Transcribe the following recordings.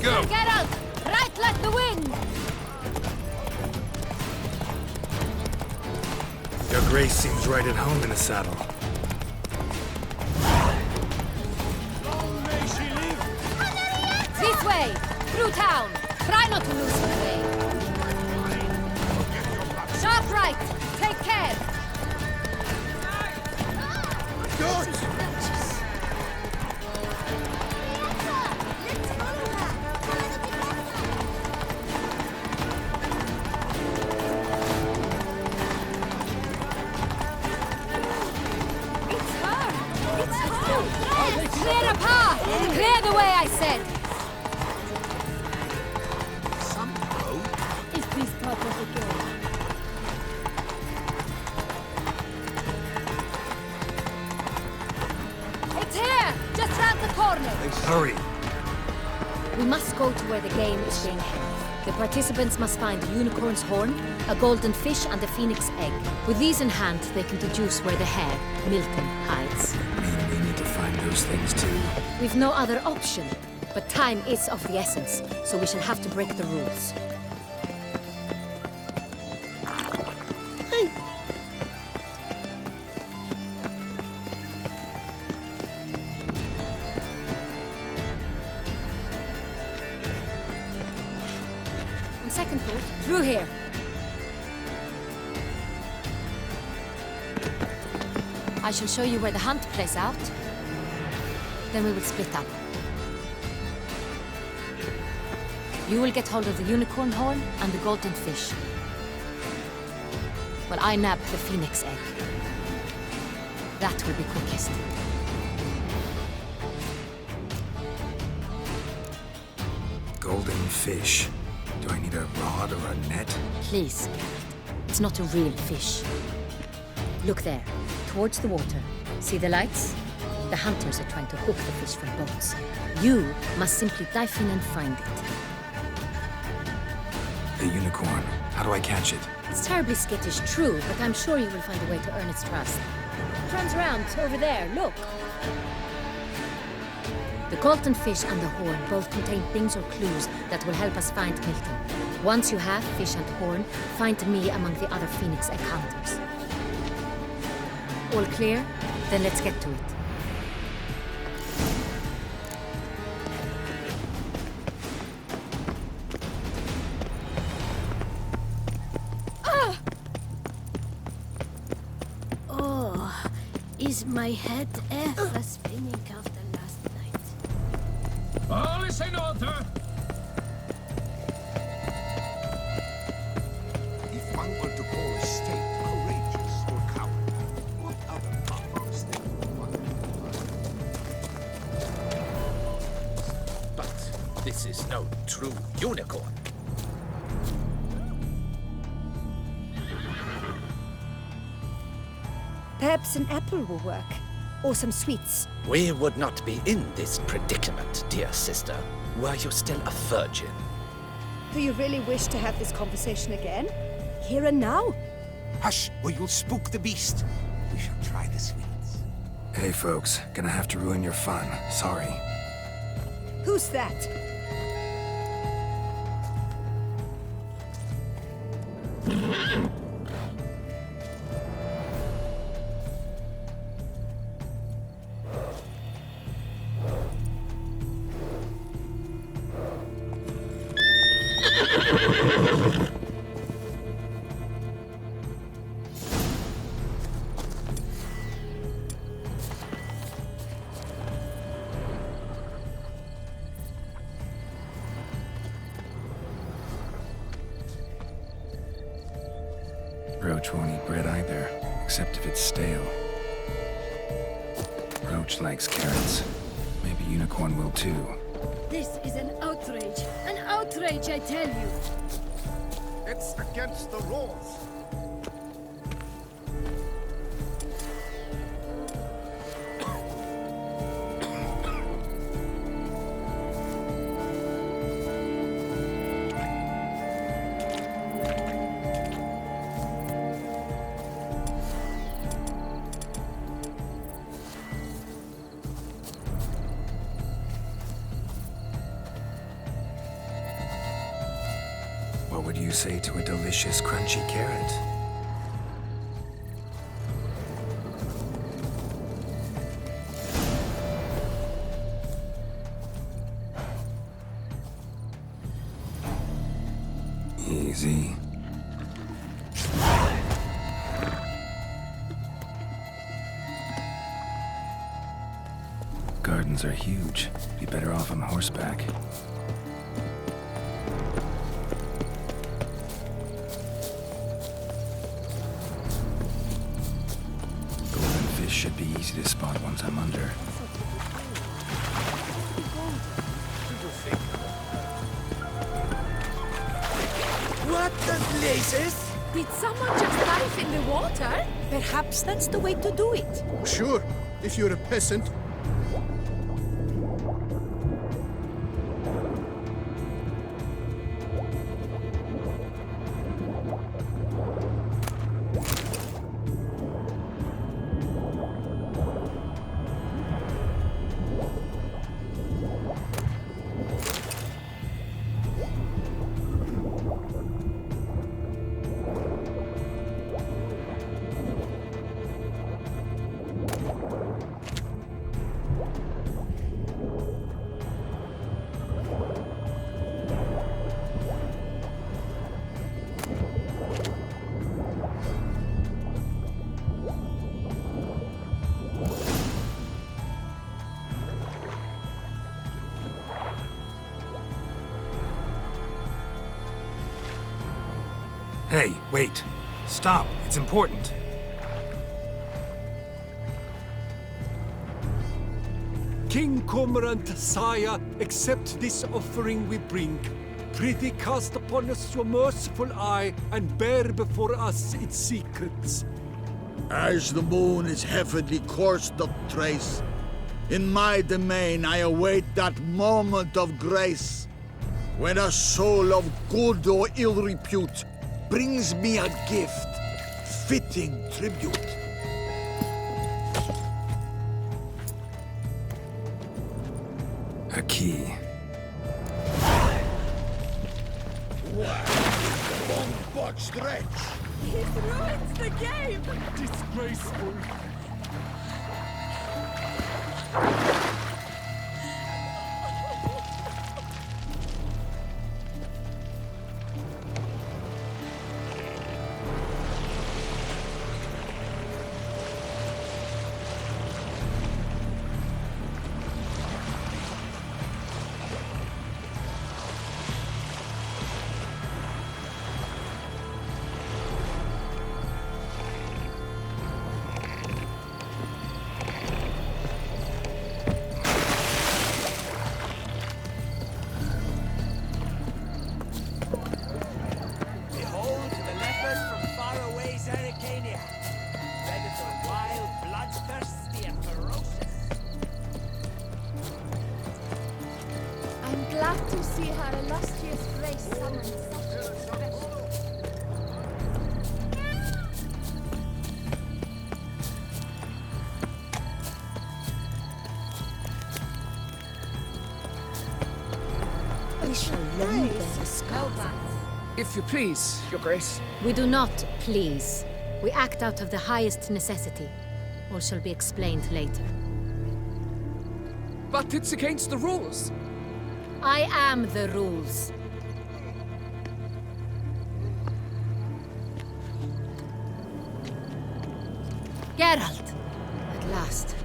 go! Geralt! Right like the wind! Your grace seems right at home in the saddle. This way! Through town! Try not to lose your way! Sharp right! Take care! Good! Clear a path! Clear the way, I said! Some road? Is this part of the game? It's here! Just round the corner! Hurry! We must go to where the game is being held. The participants must find a unicorn's horn, a golden fish, and a phoenix egg. With these in hand, they can deduce where the hare, Milton, hides. We need to find those things too. We've no other option, but time is of the essence, so we shall have to break the rules. On second thought, through here. I shall show you where the hunt plays out. Then we will split up. You will get hold of the unicorn horn and the golden fish. While I nab the phoenix egg. That will be quickest. Golden fish. Do I need a rod or a net? Please. It's not a real fish. Look there, towards the water. See the lights? The hunters are trying to hook the fish from boats. You must simply dive in and find it. The unicorn. How do I catch it? It's terribly skittish, true, but I'm sure you will find a way to earn its trust. It runs around over there, look. The golden fish and the horn both contain things or clues that will help us find Milton. Once you have fish and horn, find me among the other phoenix egg hunters. All clear? Then let's get to it. Is my head ever spinning after last night? All is in order! If one were to call a state courageous or cowardly, what other marks they would want? But this is no true unicorn. Perhaps an apple will work. Or some sweets. We would not be in this predicament, dear sister, were you still a virgin. Do you really wish to have this conversation again? Here and now? Hush, or you'll spook the beast. We shall try the sweets. Hey folks, gonna have to ruin your fun. Sorry. Who's that? Roach won't eat bread either, except if it's stale. Roach likes carrots. Maybe Unicorn will too. This is an outrage! An outrage, I tell you! It's against the rules. What would you say to a delicious, crunchy carrot? Easy. Gardens are huge. Be better off on horseback. Golden fish should be easy to spot once I'm under. What the blazes? Did someone just dive in the water? Perhaps that's the way to do it. Sure, if you're a peasant. Hey, wait. Stop. It's important. King Cormorant, sire, accept this offering we bring. Prithee cast upon us your merciful eye, and bear before us its secrets. As the moon its heavenly course doth trace, in my domain I await that moment of grace, when a soul of good or ill repute brings me a gift, fitting tribute. A key. Long botched wretch! It ruins the game! Disgraceful. Behold the lepers from faraway Zerrikania. Predator wild, bloodthirsty, and ferocious. I'm glad to see her illustrious grace summon such a special. We shall learn the scope. If you please, Your Grace. We do not please. We act out of the highest necessity. All shall be explained later. But it's against the rules. I am the rules. Geralt! At last.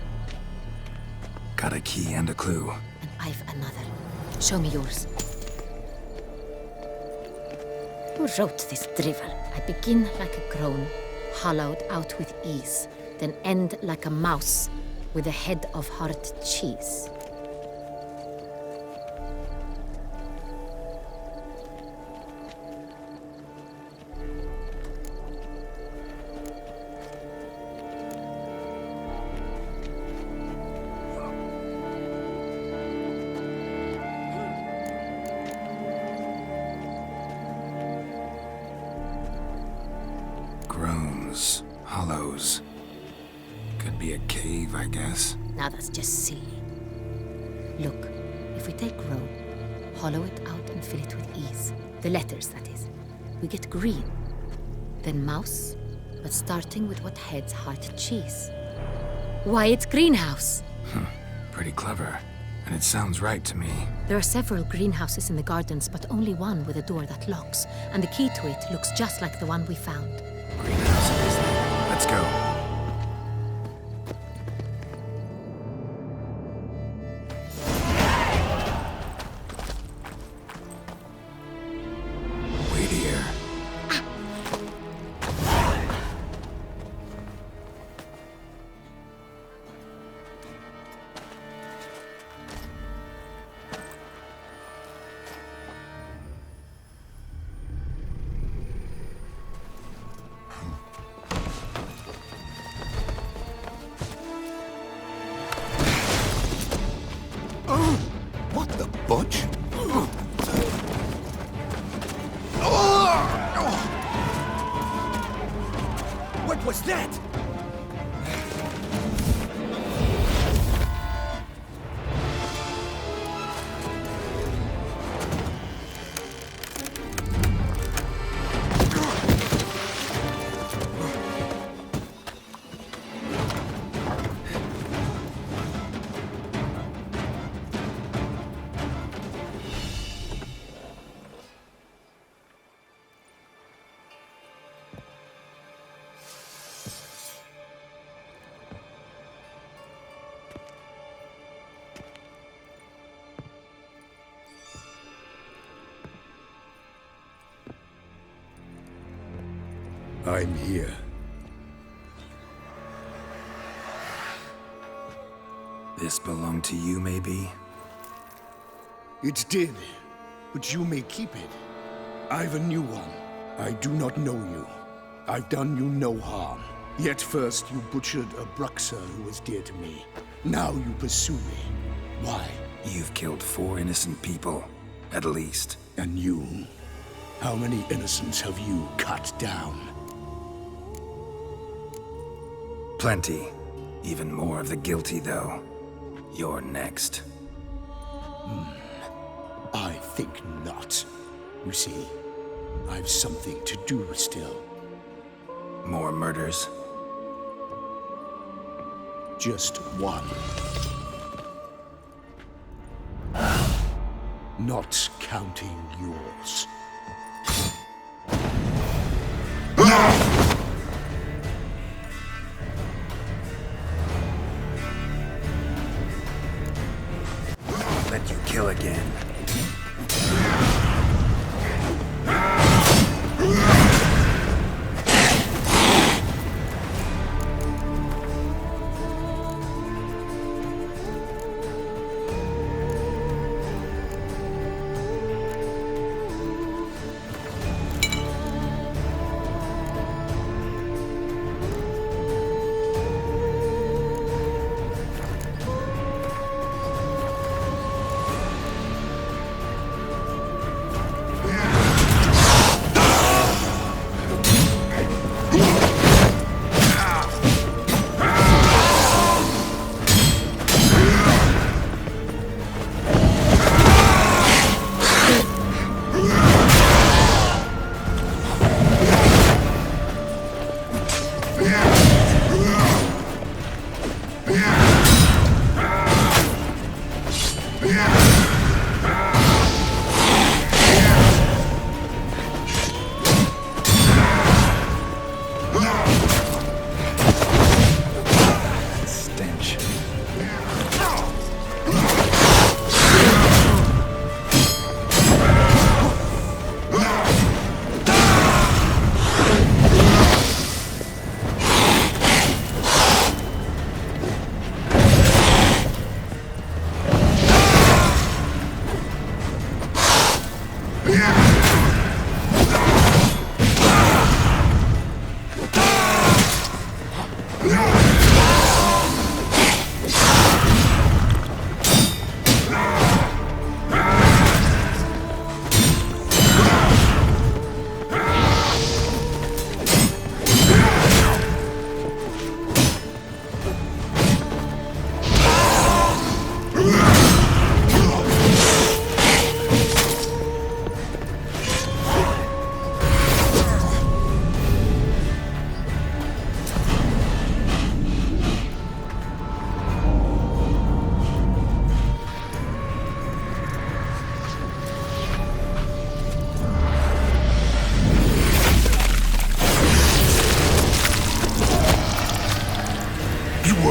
Got a key and a clue. And I've another. Show me yours. Who wrote this drivel? I begin like a crone, hollowed out with ease, then end like a mouse, with a head of hard cheese. Groans. Hollows. Could be a cave, I guess. Now that's just silly. Look, if we take row, hollow it out and fill it with ease. The letters, that is. we get green. Then mouse, but starting with what heads heart cheese. Why, it's greenhouse! Pretty clever. And it sounds right to me. There are several greenhouses in the gardens, but only one with a door that locks, and the key to it looks just like the one we found. Greenhouse it is then. Let's go. Wait here. What the butch? What was that? I'm here. This belonged to you, maybe? It did, but you may keep it. I've a new one. I do not know you. I've done you no harm. Yet first you butchered a Bruxer who was dear to me. Now you pursue me. Why? You've killed 4 innocent people, at least. And you? How many innocents have you cut down? Plenty. Even more of the guilty, though. You're next. I think not. You see, I've something to do still. More murders? Just one. Not counting yours. Let you kill again.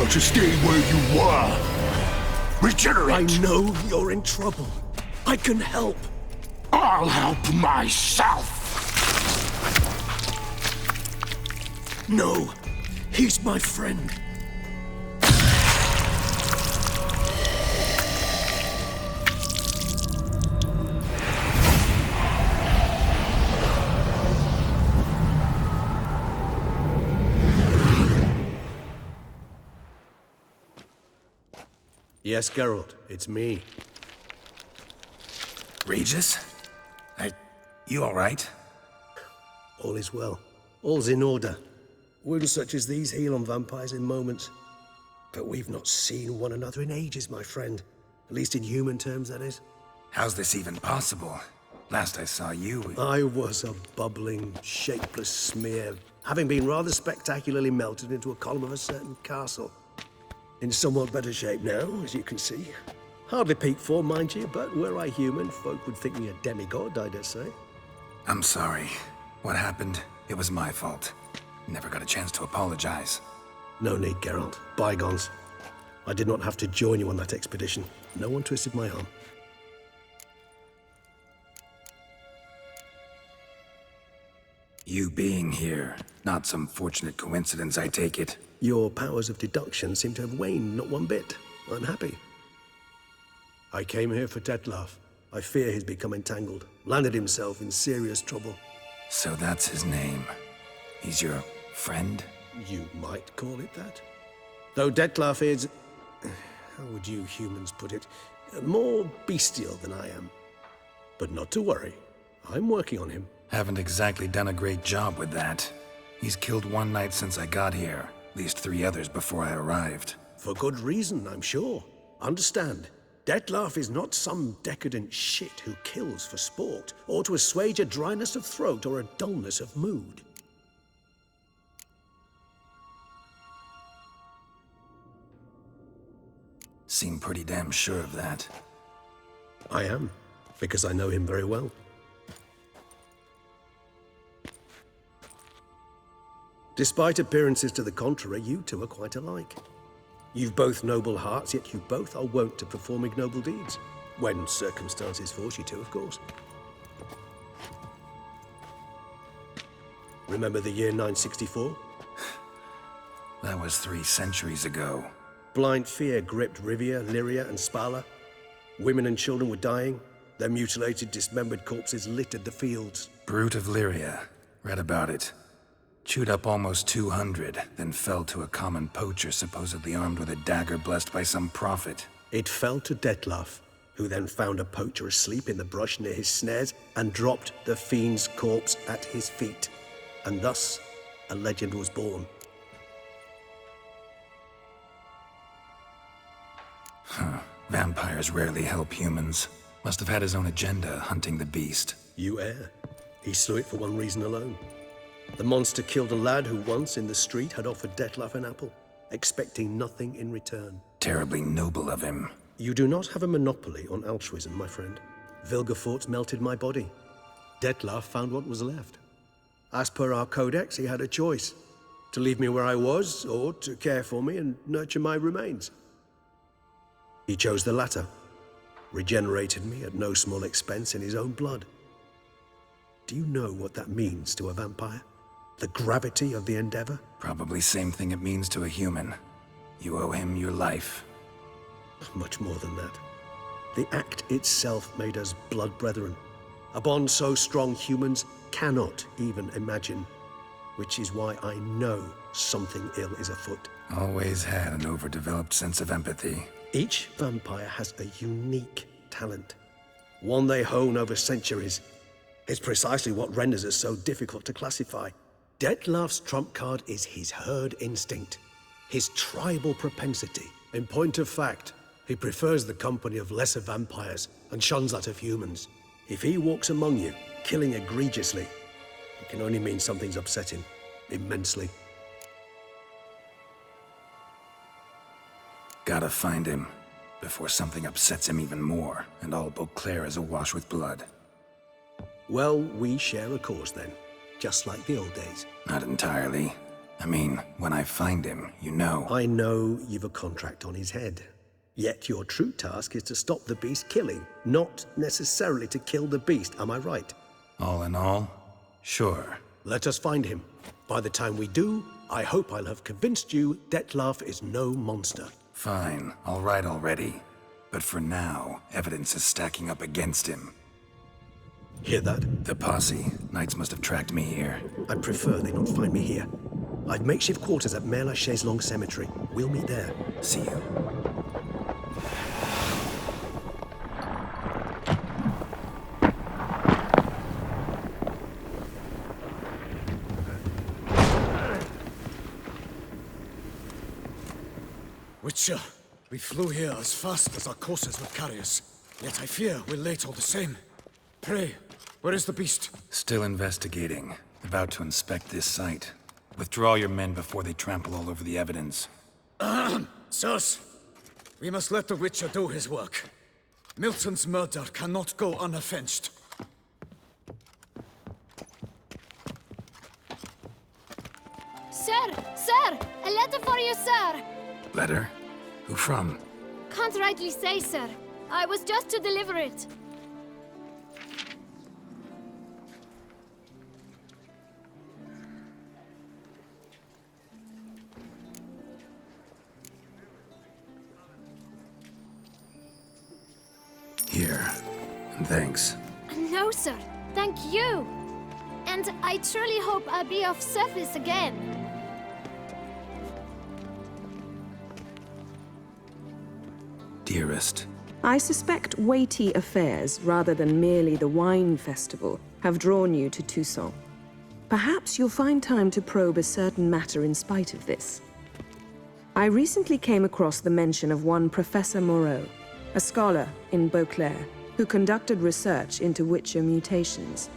to stay where you were. Regenerate! I know you're in trouble. I can help. I'll help myself! No, he's my friend. Yes, Geralt, it's me. Regis? You all right? All is well. All's in order. Wounds such as these heal on vampires in moments. But we've not seen one another in ages, my friend. At least in human terms, that is. How's this even possible? Last I saw you... I was a bubbling, shapeless smear, having been rather spectacularly melted into a column of a certain castle. In somewhat better shape now, as you can see. Hardly peak form, mind you, but were I human, folk would think me a demigod, I dare say. I'm sorry. What happened, it was my fault. Never got a chance to apologize. No need, Geralt. Bygones. I did not have to join you on that expedition. No one twisted my arm. You being here, not some fortunate coincidence, I take it. Your powers of deduction seem to have waned not one bit. I'm happy. I came here for Dettlaff. I fear he's become entangled, landed himself in serious trouble. So that's his name. He's your friend? You might call it that. Though Dettlaff is... how would you humans put it? More bestial than I am. But not to worry. I'm working on him. Haven't exactly done a great job with that. He's killed one knight since I got here. At least 3 others before I arrived. For good reason, I'm sure. Understand, Dettlaff is not some decadent shit who kills for sport, or to assuage a dryness of throat or a dullness of mood. Seem pretty damn sure of that. I am, because I know him very well. Despite appearances to the contrary, you two are quite alike. You've both noble hearts, yet you both are wont to perform ignoble deeds. When circumstances force you to, of course. Remember the year 964? That was 3 centuries ago. Blind fear gripped Rivia, Lyria, and Spala. Women and children were dying. Their mutilated, dismembered corpses littered the fields. Brute of Lyria. Read about it. Chewed up almost 200, then fell to a common poacher supposedly armed with a dagger blessed by some prophet. It fell to Dettlaff, who then found a poacher asleep in the brush near his snares and dropped the fiend's corpse at his feet. And thus, a legend was born. Vampires rarely help humans. Must have had his own agenda, hunting the beast. You err. He slew it for one reason alone. The monster killed a lad who once, in the street, had offered Dettlaff an apple, expecting nothing in return. Terribly noble of him. You do not have a monopoly on altruism, my friend. Vilgefortz melted my body. Dettlaff found what was left. As per our codex, he had a choice. To leave me where I was, or to care for me and nurture my remains. He chose the latter. Regenerated me at no small expense in his own blood. Do you know what that means to a vampire? The gravity of the endeavor? Probably same thing it means to a human. You owe him your life. Much more than that. The act itself made us blood brethren. A bond so strong humans cannot even imagine. Which is why I know something ill is afoot. Always had an overdeveloped sense of empathy. Each vampire has a unique talent. One they hone over centuries. It's precisely what renders us so difficult to classify. Dettlaff's trump card is his herd instinct, his tribal propensity. In point of fact, he prefers the company of lesser vampires and shuns that of humans. If he walks among you, killing egregiously, it can only mean something's upset him, immensely. Gotta find him, before something upsets him even more, and all Beauclair is awash with blood. Well, we share a cause then, just like the old days. Not entirely. I mean, when I find him, you know. I know you've a contract on his head. Yet your true task is to stop the beast killing, not necessarily to kill the beast, am I right? All in all, sure. Let us find him. By the time we do, I hope I'll have convinced you Dettlaff is no monster. Fine, all right already. But for now, evidence is stacking up against him. Hear that? The posse. Knights must have tracked me here. I prefer they not find me here. I've makeshift quarters at Mère Lachaise Long Cemetery. We'll meet there. See you. Witcher, we flew here as fast as our courses would carry us. Yet I fear we're late all the same. Pray, where is the beast? Still investigating. About to inspect this site. Withdraw your men before they trample all over the evidence. Sirs, we must let the Witcher do his work. Milton's murder cannot go unavenged. Sir, a letter for you, sir. Letter? Who from? Can't rightly say, sir. I was just to deliver it. Here. And thanks. No, sir. Thank you. And I truly hope I'll be of service again. Dearest. I suspect weighty affairs, rather than merely the wine festival, have drawn you to Toussaint. Perhaps you'll find time to probe a certain matter in spite of this. I recently came across the mention of one Professor Moreau, a scholar in Beauclair, who conducted research into Witcher mutations.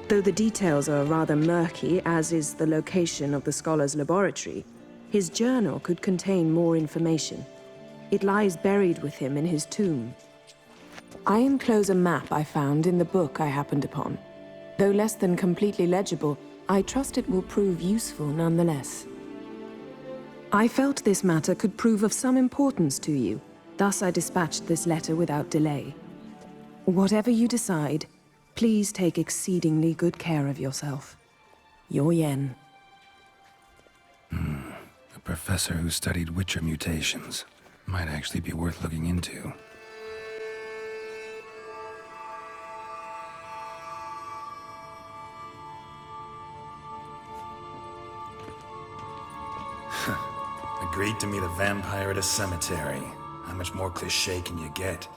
Though the details are rather murky, as is the location of the scholar's laboratory, his journal could contain more information. It lies buried with him in his tomb. I enclose a map I found in the book I happened upon. Though less than completely legible, I trust it will prove useful nonetheless. I felt this matter could prove of some importance to you, thus I dispatched this letter without delay. Whatever you decide, please take exceedingly good care of yourself. Your Yen. A professor who studied Witcher mutations. Might actually be worth looking into. Agreed to meet a vampire at a cemetery. How much more cliché can you get?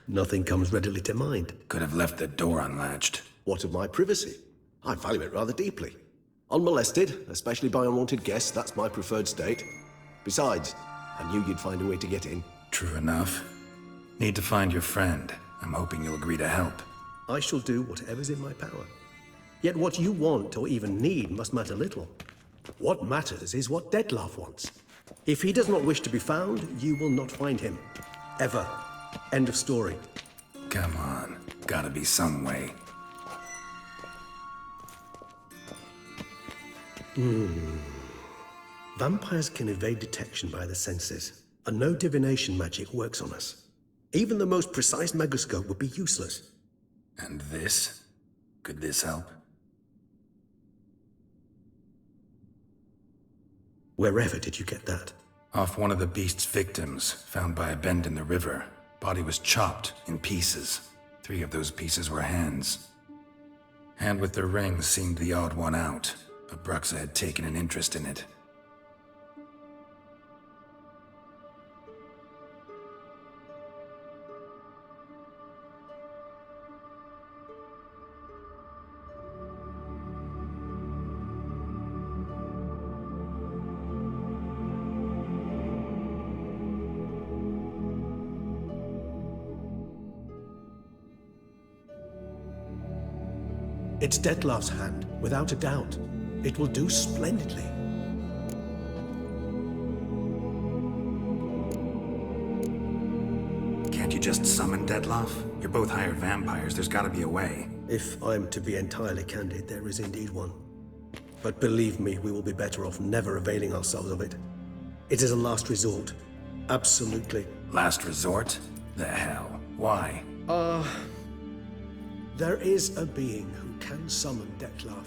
Nothing comes readily to mind. Could have left the door unlatched. What of my privacy? I value it rather deeply. Unmolested, especially by unwanted guests, that's my preferred state. Besides, I knew you'd find a way to get in. True enough. Need to find your friend. I'm hoping you'll agree to help. I shall do whatever's in my power. Yet what you want or even need must matter little. What matters is what Dettlaff wants. If he does not wish to be found, you will not find him. Ever. End of story. Come on. Gotta be some way. Vampires can evade detection by the senses, and no divination magic works on us. Even the most precise megoscope would be useless. And this? Could this help? Wherever did you get that? Off one of the beast's victims, found by a bend in the river. Body was chopped in pieces. 3 of those pieces were hands. Hand with the ring seemed the odd one out, but Bruxa had taken an interest in it. It's Dettlaff's hand, without a doubt. It will do splendidly. Can't you just summon Dettlaff? You're both hired vampires. There's gotta be a way. If I'm to be entirely candid, there is indeed one. But believe me, we will be better off never availing ourselves of it. It is a last resort. Absolutely. Last resort? The hell? Why? There is a being who can summon Dettlaff.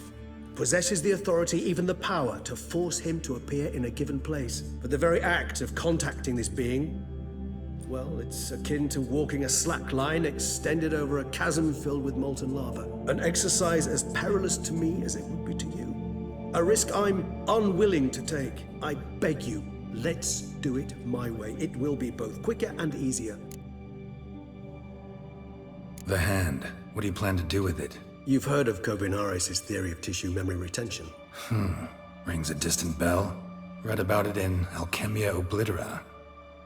Possesses the authority, even the power, to force him to appear in a given place. But the very act of contacting this being, well, it's akin to walking a slack line extended over a chasm filled with molten lava. An exercise as perilous to me as it would be to you. A risk I'm unwilling to take. I beg you, let's do it my way. It will be both quicker and easier. The hand. What do you plan to do with it? You've heard of Kovinaris' theory of tissue memory retention. Rings a distant bell. Read about it in Alchemia Oblitera.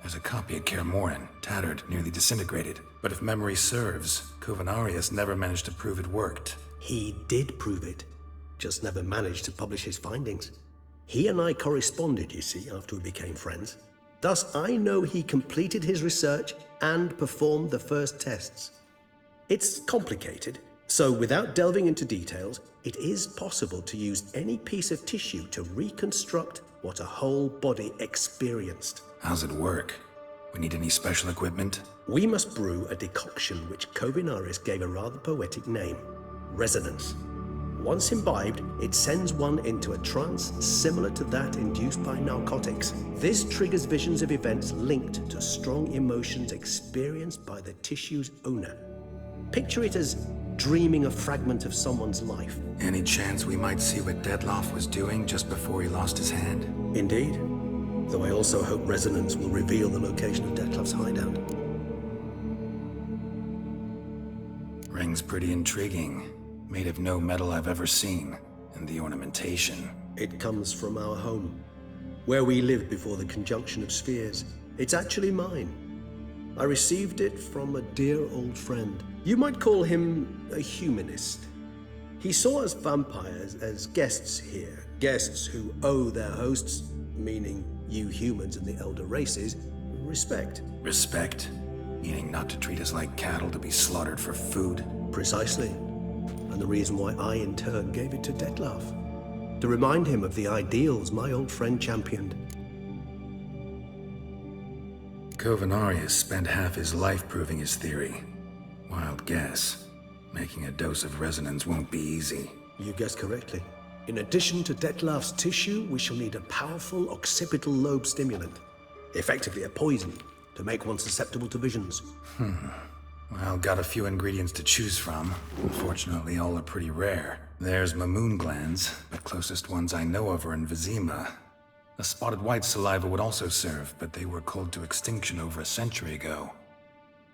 There's a copy at Kaer Morhen, tattered, nearly disintegrated. But if memory serves, Kovinaris never managed to prove it worked. He did prove it, just never managed to publish his findings. He and I corresponded, you see, after we became friends. Thus, I know he completed his research and performed the first tests. It's complicated, so without delving into details, it is possible to use any piece of tissue to reconstruct what a whole body experienced. How's it work? We need any special equipment? We must brew a decoction which Kovinaris gave a rather poetic name, resonance. Once imbibed, it sends one into a trance similar to that induced by narcotics. This triggers visions of events linked to strong emotions experienced by the tissue's owner. Picture it as dreaming a fragment of someone's life. Any chance we might see what Dettlaff was doing just before he lost his hand? Indeed. Though I also hope resonance will reveal the location of Dettlaff's hideout. Ring's pretty intriguing. Made of no metal I've ever seen. And the ornamentation. It comes from our home, where we lived before the conjunction of spheres. It's actually mine. I received it from a dear old friend. You might call him a humanist. He saw us vampires as guests here, guests who owe their hosts, meaning you humans and the elder races, respect. Respect? Meaning not to treat us like cattle to be slaughtered for food? Precisely. And the reason why I in turn gave it to Dettlaff. To remind him of the ideals my old friend championed. Kovinaris spent half his life proving his theory. Wild guess. Making a dose of resonance won't be easy. You guessed correctly. In addition to Dettlaff's tissue, we shall need a powerful occipital lobe stimulant. Effectively a poison, to make one susceptible to visions. Well, got a few ingredients to choose from. Unfortunately, all are pretty rare. There's Mamoon glands, but closest ones I know of are in Vizima. A spotted white saliva would also serve, but they were culled to extinction over a century ago.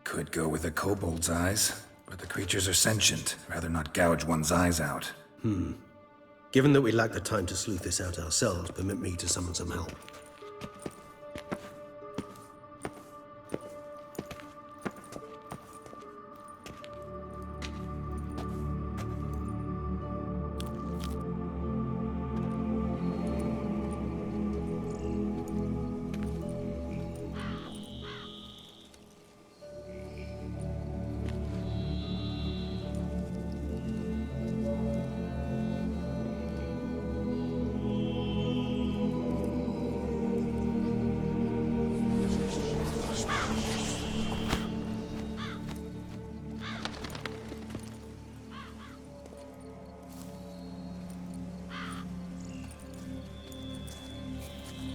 Could go with a kobold's eyes, but the creatures are sentient. Rather not gouge one's eyes out. Given that we lack the time to sleuth this out ourselves, permit me to summon some help.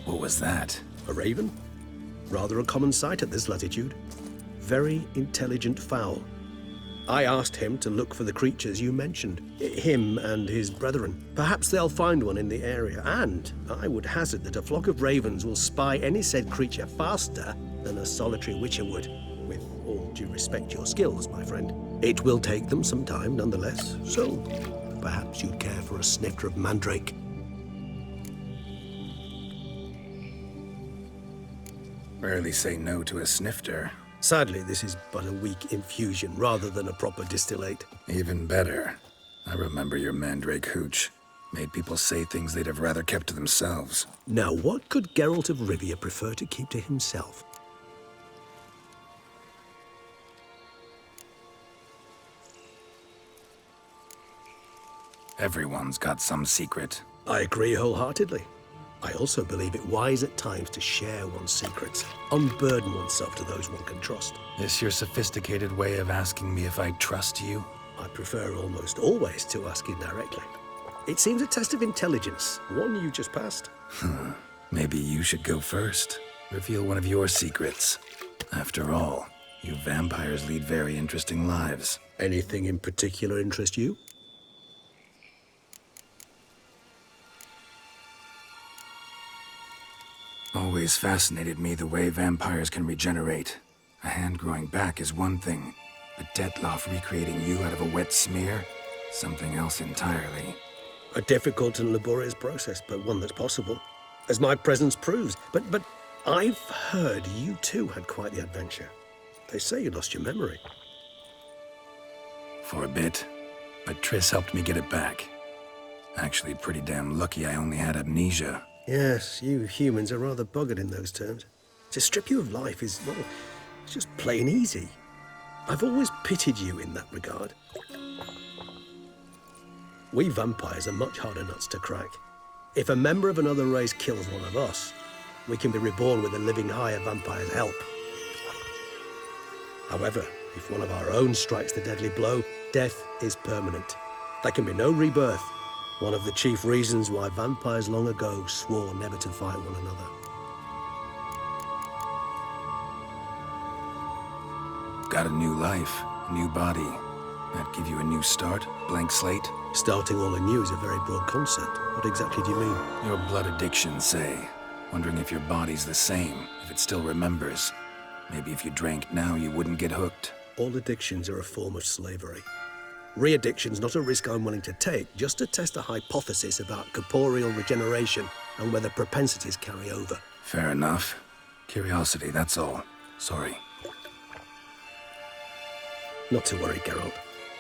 What was that? A raven? Rather a common sight at this latitude. Very intelligent fowl. I asked him to look for the creatures you mentioned. Him and his brethren. Perhaps they'll find one in the area, and I would hazard that a flock of ravens will spy any said creature faster than a solitary witcher would. With all due respect to your skills, my friend. It will take them some time, nonetheless, so perhaps you'd care for a snifter of mandrake. Rarely say no to a snifter. Sadly, this is but a weak infusion rather than a proper distillate. Even better. I remember your mandrake hooch. Made people say things they'd have rather kept to themselves. Now, what could Geralt of Rivia prefer to keep to himself? Everyone's got some secret. I agree wholeheartedly. I also believe it wise at times to share one's secrets, unburden oneself to those one can trust. This your sophisticated way of asking me if I trust you? I prefer almost always to ask indirectly. It seems a test of intelligence, one you just passed. Maybe you should go first. Reveal one of your secrets. After all, you vampires lead very interesting lives. Anything in particular interest you? Always fascinated me the way vampires can regenerate. A hand growing back is one thing, but Detloff recreating you out of a wet smear? Something else entirely. A difficult and laborious process, but one that's possible, as my presence proves. But I've heard you too had quite the adventure. They say you lost your memory. For a bit, but Triss helped me get it back. Actually, pretty damn lucky I only had amnesia. Yes, you humans are rather buggered in those terms. To strip you of life is, well, it's just plain easy. I've always pitied you in that regard. We vampires are much harder nuts to crack. If a member of another race kills one of us, we can be reborn with a living higher vampire's help. However, if one of our own strikes the deadly blow, death is permanent. There can be no rebirth. One of the chief reasons why vampires long ago swore never to fight one another. Got a new life, a new body. That give you a new start? Blank slate? Starting all anew is a very broad concept. What exactly do you mean? Your blood addiction, say. Wondering if your body's the same, if it still remembers. Maybe if you drank now, you wouldn't get hooked. All addictions are a form of slavery. Re-addiction's not a risk I'm willing to take, just to test a hypothesis about corporeal regeneration and whether propensities carry over. Fair enough. Curiosity, that's all. Sorry. Not to worry, Geralt.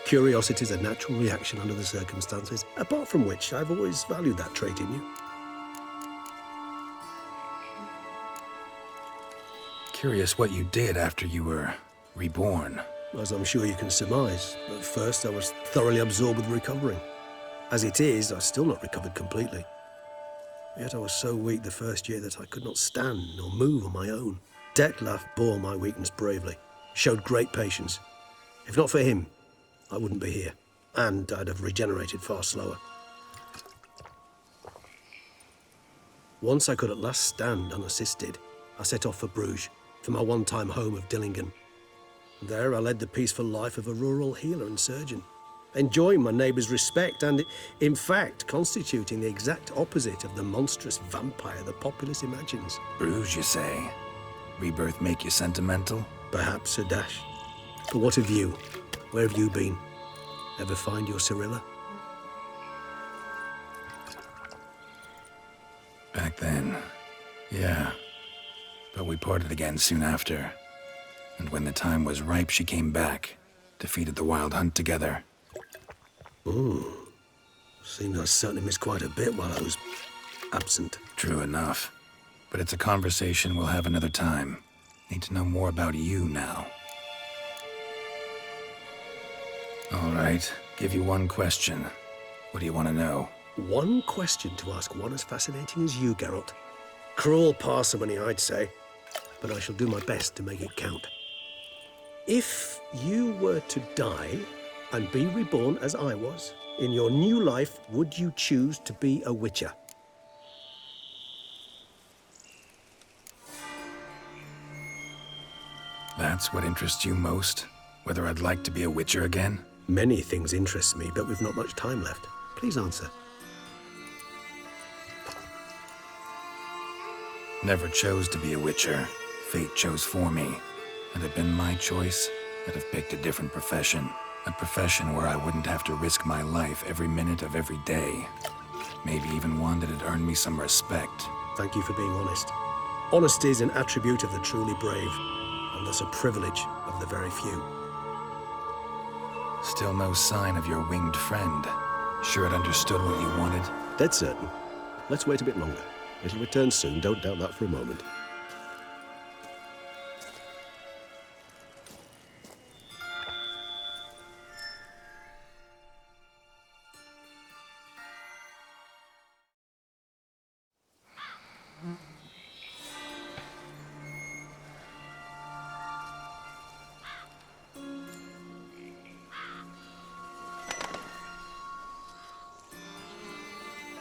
Curiosity's a natural reaction under the circumstances, apart from which I've always valued that trait in you. Curious what you did after you were reborn. As I'm sure you can surmise, at first I was thoroughly absorbed with recovering. As it is, I've still not recovered completely. Yet I was so weak the first year that I could not stand or move on my own. Detlaff bore my weakness bravely, showed great patience. If not for him, I wouldn't be here, and I'd have regenerated far slower. Once I could at last stand unassisted, I set off for Bruges, for my one-time home of Dillingen. There I led the peaceful life of a rural healer and surgeon, enjoying my neighbours' respect and, in fact, constituting the exact opposite of the monstrous vampire the populace imagines. Bruges, you say? Rebirth make you sentimental? Perhaps a dash. But what of you? Where have you been? Ever find your Cirilla? Back then, yeah. But we parted again soon after. And when the time was ripe, she came back. Defeated the Wild Hunt together. Ooh. Seems I certainly missed quite a bit while I was absent. True enough. But it's a conversation we'll have another time. Need to know more about you now. All right. Give you one question. What do you want to know? One question to ask one as fascinating as you, Geralt. Cruel parsimony, I'd say. But I shall do my best to make it count. If you were to die and be reborn as I was, in your new life, would you choose to be a Witcher? That's what interests you most? Whether I'd like to be a Witcher again? Many things interest me, but we've not much time left. Please answer. Never chose to be a Witcher. Fate chose for me. Had it been my choice, I'd have picked a different profession. A profession where I wouldn't have to risk my life every minute of every day. Maybe even one that'd earn me some respect. Thank you for being honest. Honesty is an attribute of the truly brave, and thus a privilege of the very few. Still no sign of your winged friend. Sure it understood what you wanted? Dead certain. Let's wait a bit longer. It'll return soon, don't doubt that for a moment.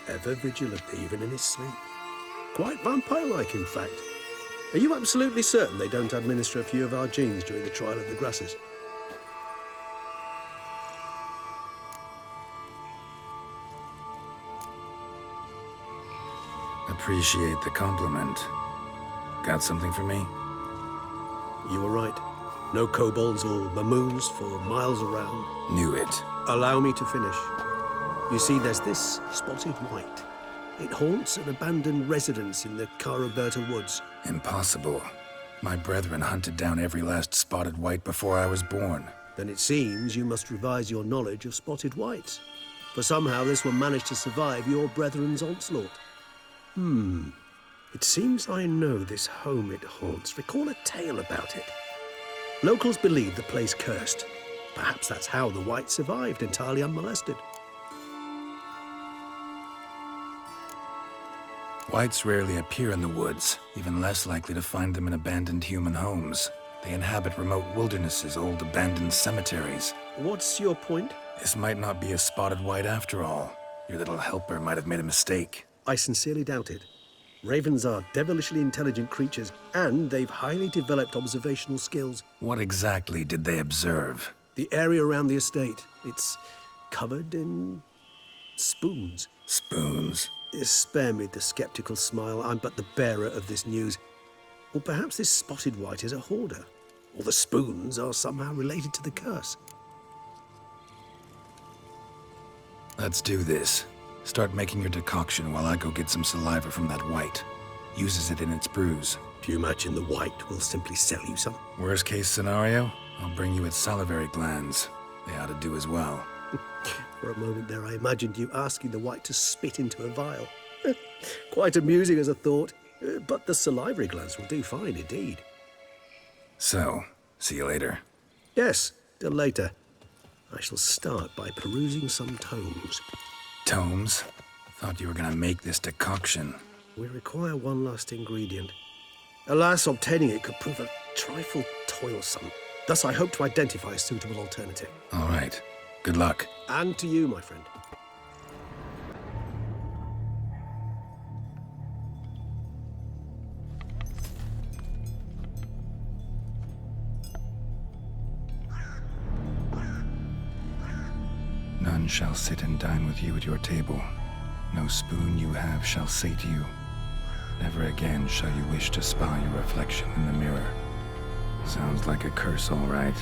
Ever vigilant, even in his sleep. Quite vampire-like, in fact. Are you absolutely certain they don't administer a few of our genes during the trial of the grasses? Appreciate the compliment. Got something for me? You were right. No kobolds or mamoons for miles around. Knew it. Allow me to finish. You see, there's this spotted white. It haunts an abandoned residence in the Caraberta woods. Impossible. My brethren hunted down every last spotted white before I was born. Then it seems you must revise your knowledge of spotted whites. For somehow this one managed to survive your brethren's onslaught. It seems I know this home it haunts. Recall a tale about it. Locals believe the place cursed. Perhaps that's how the white survived entirely unmolested. Whites rarely appear in the woods, even less likely to find them in abandoned human homes. They inhabit remote wildernesses, old abandoned cemeteries. What's your point? This might not be a spotted white after all. Your little helper might have made a mistake. I sincerely doubt it. Ravens are devilishly intelligent creatures, and they've highly developed observational skills. What exactly did they observe? The area around the estate. It's covered in spoons. Spoons? Spare me the skeptical smile. I'm but the bearer of this news. Or perhaps this spotted white is a hoarder. Or the spoons are somehow related to the curse. Let's do this. Start making your decoction while I go get some saliva from that white. Uses it in its brews. Do you imagine the white will simply sell you some? Worst case scenario, I'll bring you its salivary glands. They ought to do as well. For a moment there, I imagined you asking the white to spit into a vial. Quite amusing as a thought, but the salivary glands will do fine indeed. So, see you later. Yes, till later. I shall start by perusing some tomes. Tomes? Thought you were gonna make this decoction. We require one last ingredient. Alas, obtaining it could prove a trifle toilsome. Thus, I hope to identify a suitable alternative. All right. Good luck. And to you, my friend. None shall sit and dine with you at your table. No spoon you have shall say to you, never again shall you wish to spy your reflection in the mirror. Sounds like a curse, all right.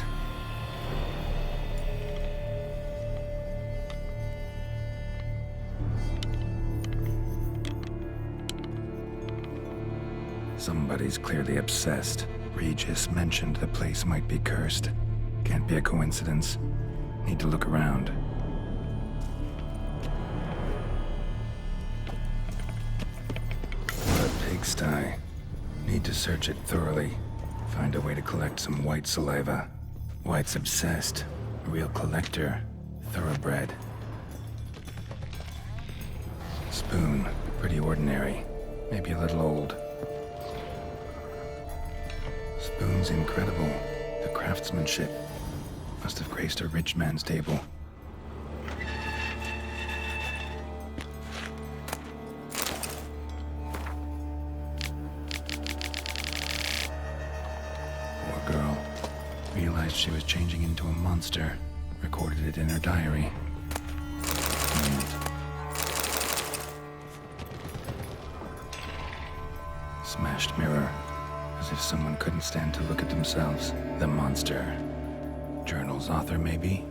Somebody's clearly obsessed. Regis mentioned the place might be cursed. Can't be a coincidence. Need to look around. A pigsty. Need to search it thoroughly. Find a way to collect some white saliva. White's obsessed. A real collector. Thoroughbred. Spoon. Pretty ordinary. Maybe a little old. Spoon's incredible. The craftsmanship. Must have graced a rich man's table. Poor girl. Realized she was changing into a monster. Recorded it in her diary. Smashed mirror. As if someone couldn't stand to look at themselves. The monster. Journal's author, maybe?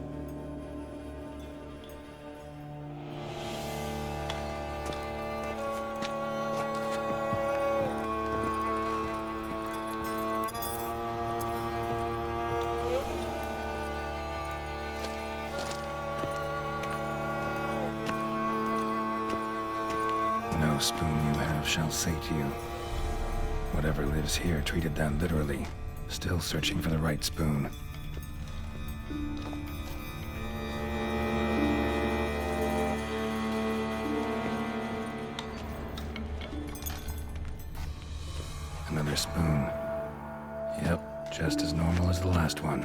No spoon you have shall say to you. Whatever lives here treated that literally. Still searching for the right spoon. Another spoon. Yep, just as normal as the last one.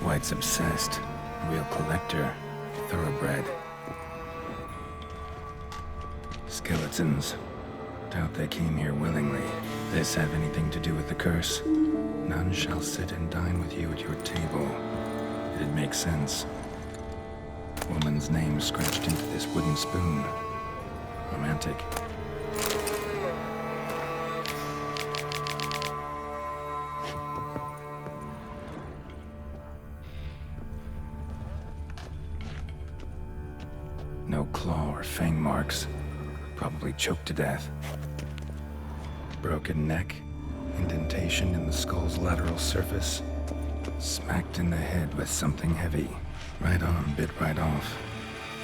White's obsessed. Real collector. Thoroughbred. Skeletons. Doubt they came here willingly. This have anything to do with the curse? None shall sit and dine with you at your table. It'd make sense. Woman's name scratched into this wooden spoon. Romantic. No claw or fang marks. Probably choked to death. Broken neck. Indentation in the skull's lateral surface. Smacked in the head with something heavy. Right on, bit right off.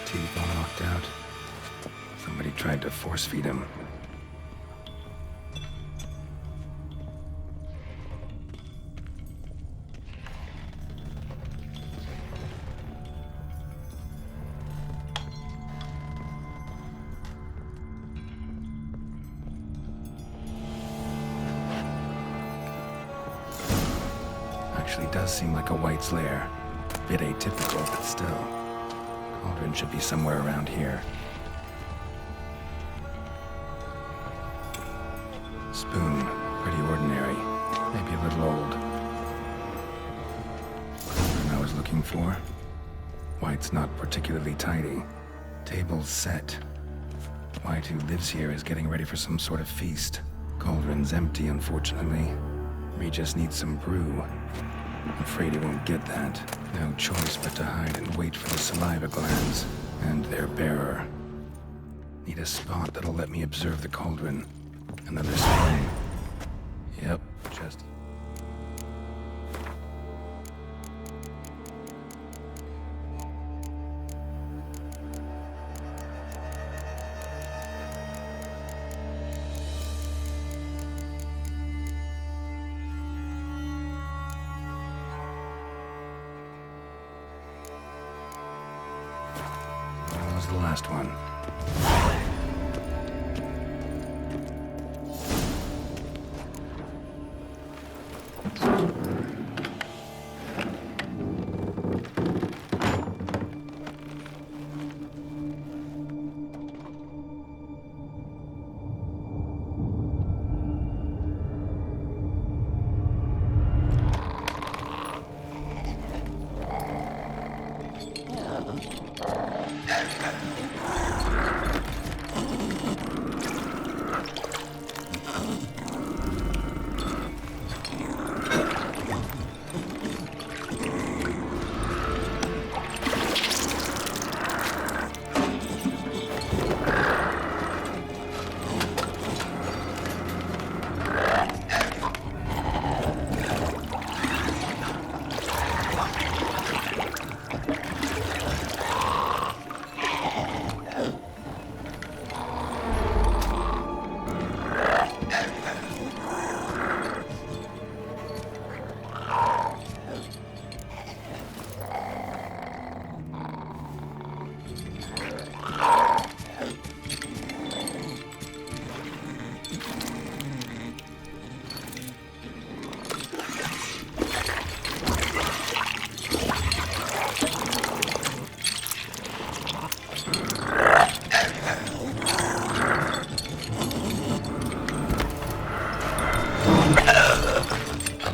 Teeth all knocked out. Somebody tried to force feed him. Actually does seem like a White's lair. Bit atypical, but still. Cauldron should be somewhere around here. Spoon, pretty ordinary. Maybe a little old. Cauldron I was looking for. White's not particularly tidy. Table's set. White, who lives here, is getting ready for some sort of feast. Cauldron's empty, unfortunately. Regis needs some brew. I'm afraid he won't get that. No choice but to hide and wait for the saliva glands and their bearer. Need a spot that'll let me observe the cauldron. Another spoon. Yep, just... That was the last one.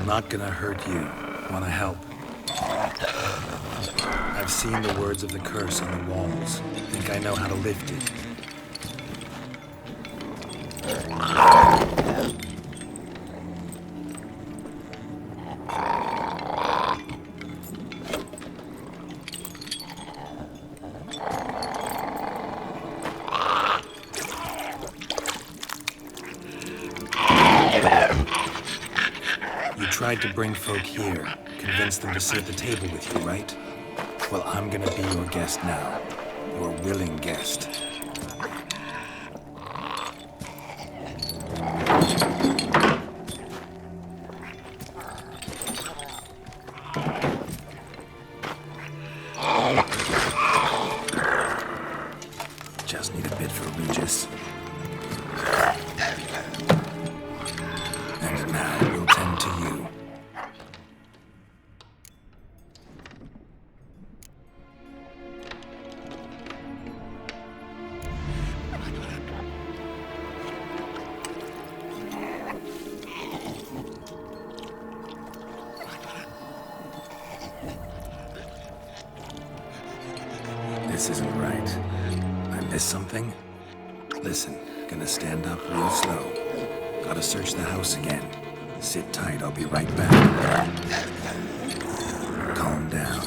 Not gonna hurt you. Wanna help? I've seen the words of the curse on the walls. Think I know how to lift it. Tried to bring folk here, convince them to sit at the table with you, right? Well, I'm gonna be your guest now. Your willing guest. Just need a bit for Regis. And now we'll tend to you. This isn't right. I missed something? Listen, gonna stand up real slow. Gotta search the house again. Sit tight, I'll be right back. Calm down.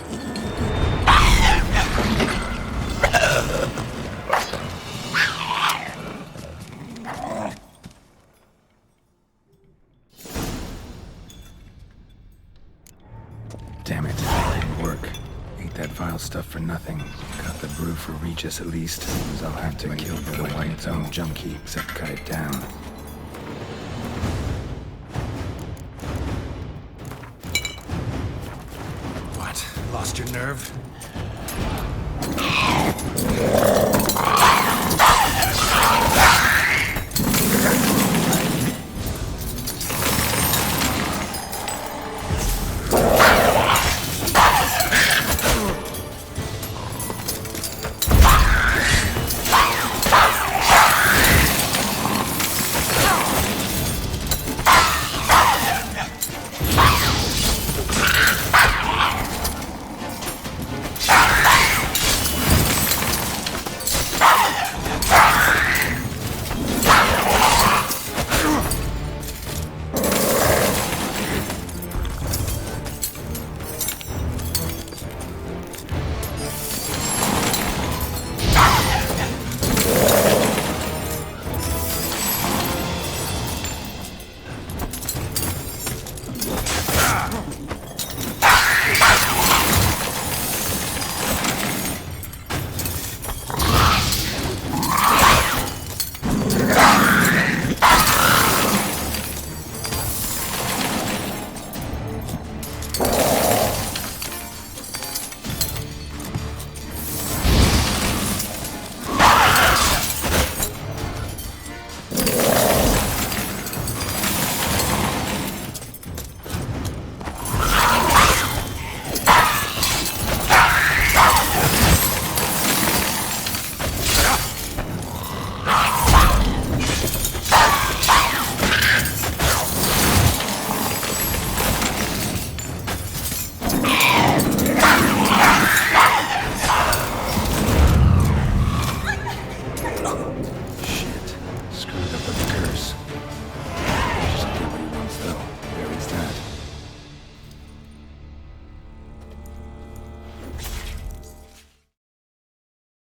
Damn it, that didn't work. Ate that vile stuff for nothing. Got the brew for Regis at least. Means I'll have to kill the white zone junkie, except cut it down. What? Lost your nerve?